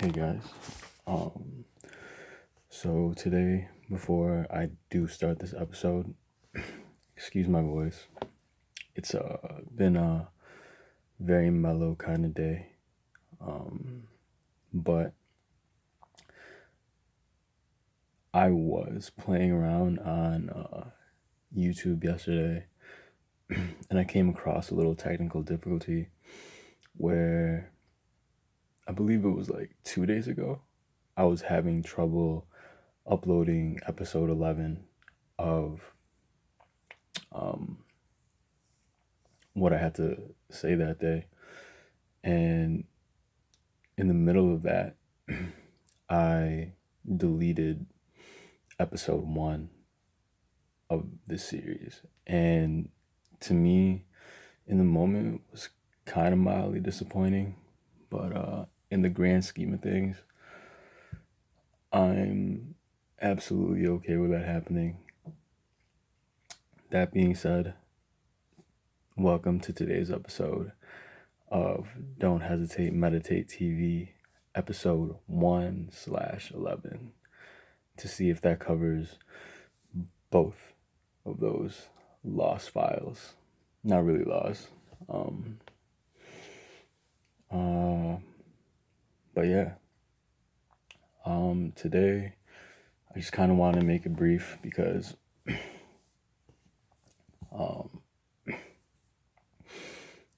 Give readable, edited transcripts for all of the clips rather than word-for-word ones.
Hey guys. Um, so today, before I do start this episode, excuse my voice. It's been a very mellow kind of day. But I was playing around on YouTube yesterday and I came across a little technical difficulty where I believe it was like 2 days ago. I was having trouble uploading episode 11 of what I had to say that day. And in the middle of that, I deleted episode 1 of this series. And to me, in the moment, it was kind of mildly disappointing. But in the grand scheme of things, I'm absolutely okay with that happening. That being said, welcome to today's episode of Don't Hesitate, Meditate TV, episode 1/11, to see if that covers both of those lost files. Not really lost. But yeah. Today I just kind of want to make it brief because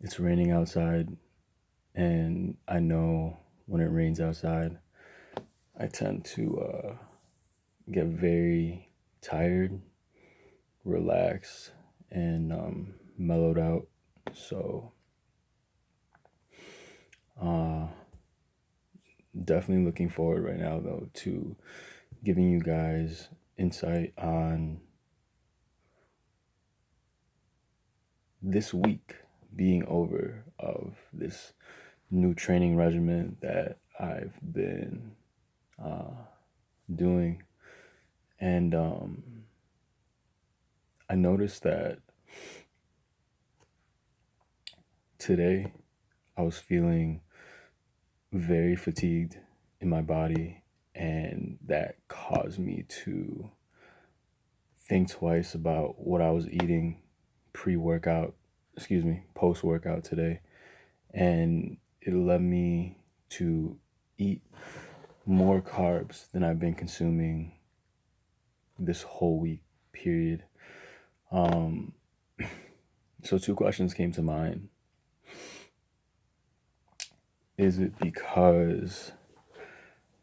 it's raining outside, and I know when it rains outside, I tend to get very tired, relaxed, and mellowed out. So definitely looking forward right now, though, to giving you guys insight on this week being over of this new training regimen that I've been doing. And I noticed that today I was feeling very fatigued in my body, and that caused me to think twice about what I was eating post-workout today. And it led me to eat more carbs than I've been consuming this whole week period. So 2 questions came to mind. Is it because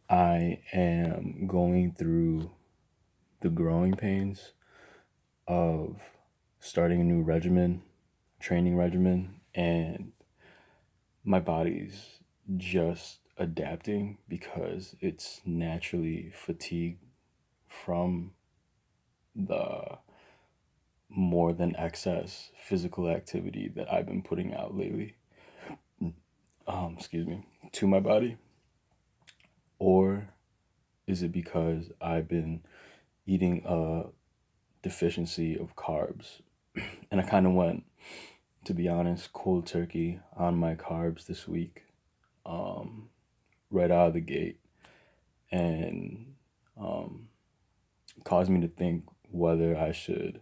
I am going through the growing pains of starting a new training regimen, and my body's just adapting because it's naturally fatigued from the more than excess physical activity that I've been putting out lately, to my body? Or is it because I've been eating a deficiency of carbs? And I kind of went, to be honest, cold turkey on my carbs this week, right out of the gate, and caused me to think whether I should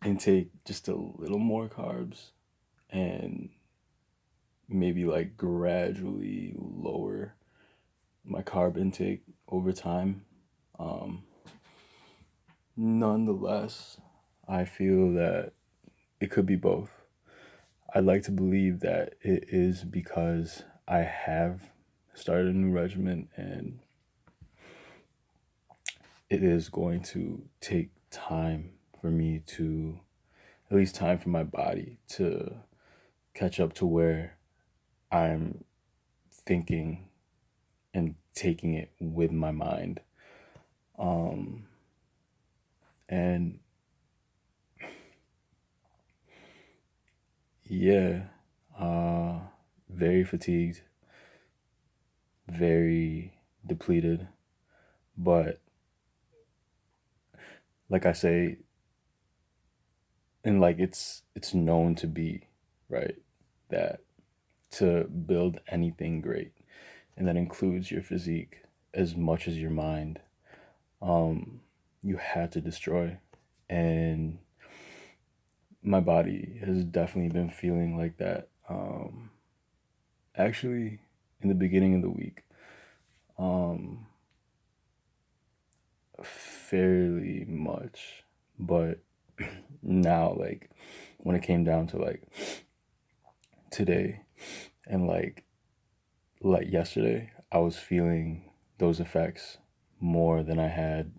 intake just a little more carbs and maybe like gradually lower my carb intake over time. Nonetheless, I feel that it could be both. I'd like to believe that it is because I have started a new regimen, and it is going to take time for me to, at least time for my body to catch up to where I'm thinking and taking it with my mind. And yeah, very fatigued, very depleted, but like I say, and like it's known to be, right, that to build anything great, and that includes your physique as much as your mind, you had to destroy. And my body has definitely been feeling like that. Actually, in the beginning of the week, um, fairly much, but now, like, when it came down to like today and like yesterday, I was feeling those effects more than I had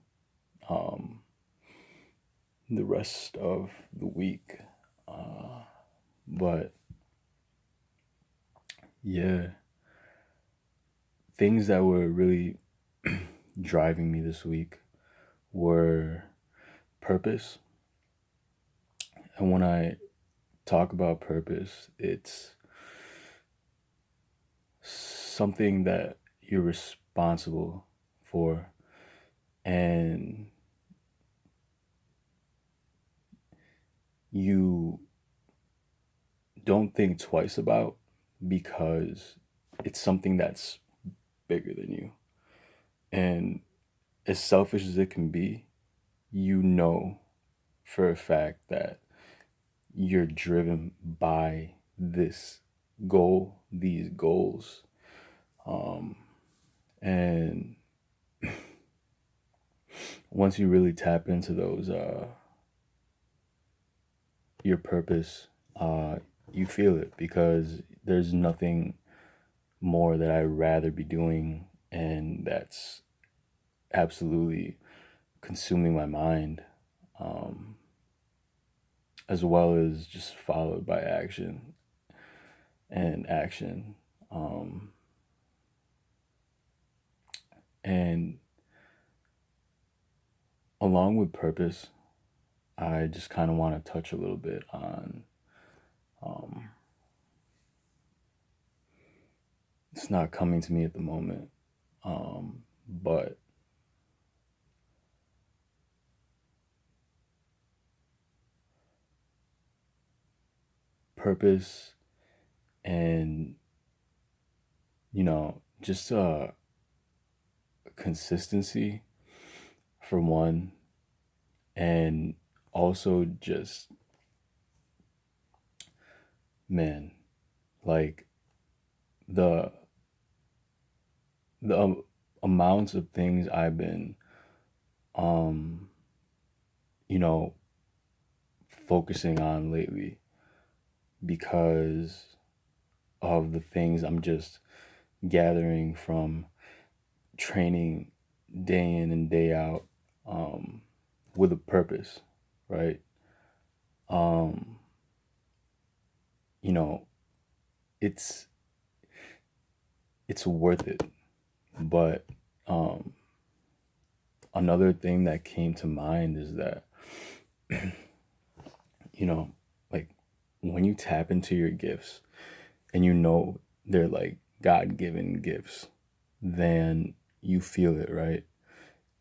um, the rest of the week. But yeah, things that were really driving me this week were purpose. And when I talk about purpose, it's something that you're responsible for, and you don't think twice about, because it's something that's bigger than you. And as selfish as it can be, you know for a fact that you're driven by this goal, these goals. Um, and once you really tap into those, your purpose, uh, you feel it, because there's nothing more that I'd rather be doing, and that's absolutely consuming my mind, um, as well as just followed by action and action. Um, and along with purpose, I just kind of want to touch a little bit on, um, it's not coming to me at the moment, but purpose and, just consistency for one, and also just, man, like the the amounts of things I've been, um, you know, focusing on lately, because of the things I'm just gathering from training day in and day out, um, with a purpose, right? Um, you know, it's it's worth it. But um, another thing that came to mind is that, you know, like when you tap into your gifts and they're like God given gifts, then you feel it, right?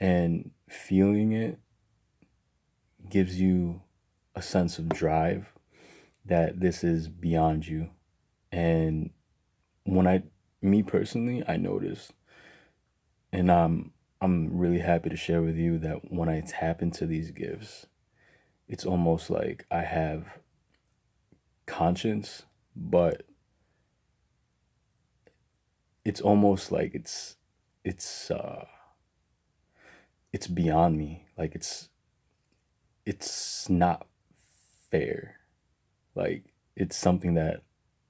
And feeling it gives you a sense of drive that this is beyond you. And when me personally, I noticed, and I'm really happy to share with you that when I tap into these gifts, it's almost like I have conscience, but it's almost like it's uh it's beyond me. Like it's not fair. Like it's something that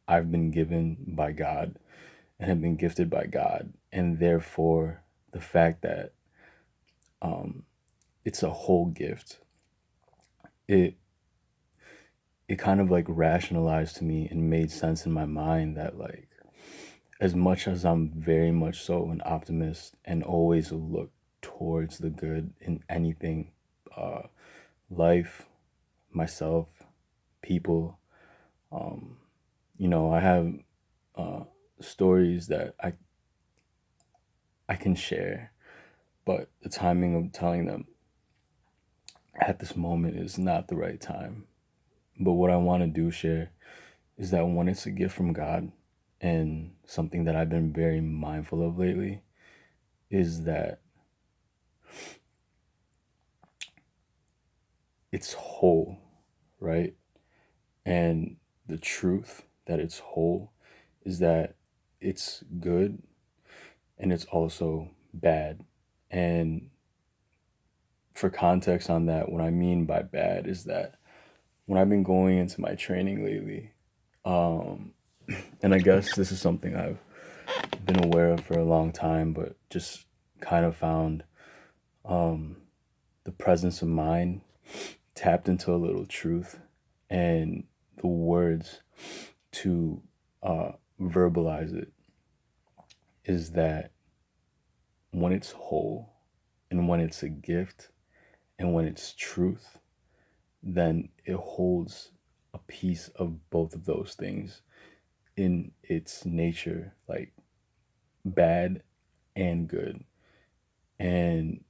I've been given by God and have been gifted by God, and therefore the fact that um it's a whole gift, it it kind of like rationalized to me and made sense in my mind that, like, as much as I'm very much so an optimist and always look towards the good in anything, uh, life, myself, people, um, I have uh, stories that I can share, but the timing of telling them at this moment is not the right time. But what I want to do share is that when it's a gift from God, and something that I've been very mindful of lately is that it's whole, right? And the truth that it's whole is that it's good and it's also bad. And for context on that, what I mean by bad is that when I've been going into my training lately, um, and I guess this is something I've been aware of for a long time, but just kind of found um, the presence of mind tapped into a little truth and the words to verbalize it is that when it's whole and when it's a gift and when it's truth, then it holds a piece of both of those things in its nature, like bad and good. And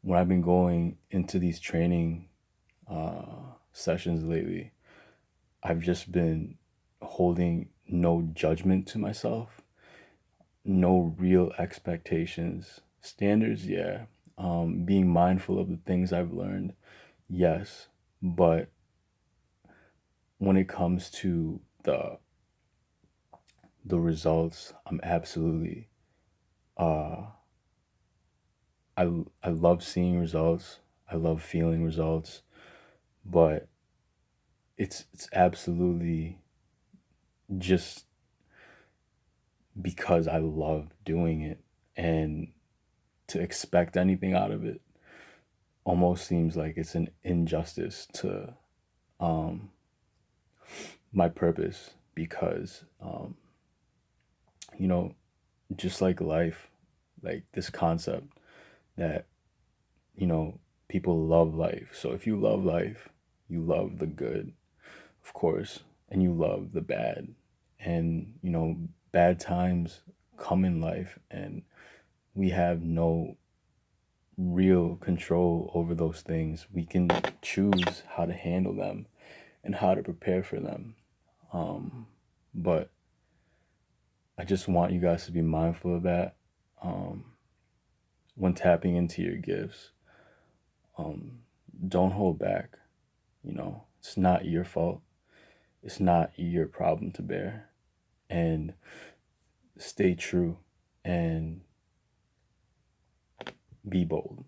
when I've been going into these training sessions lately, I've just been holding no judgment to myself, no real expectations. Standards, yeah. Being mindful of the things I've learned, yes. But when it comes to the results, I'm absolutely uh I I love seeing results. I love feeling results, but it's absolutely just because I love doing it, and to expect anything out of it almost seems like it's an injustice to um my purpose because you know, just like life, like this concept that, you know, people love life. So if you love life, you love the good, of course, and you love the bad. And, you know, bad times come in life, and we have no real control over those things. We can choose how to handle them and how to prepare for them. Um, but I just want you guys to be mindful of that um, when tapping into your gifts. Um, don't hold back. You know, it's not your fault. It's not your problem to bear. And stay true and be bold.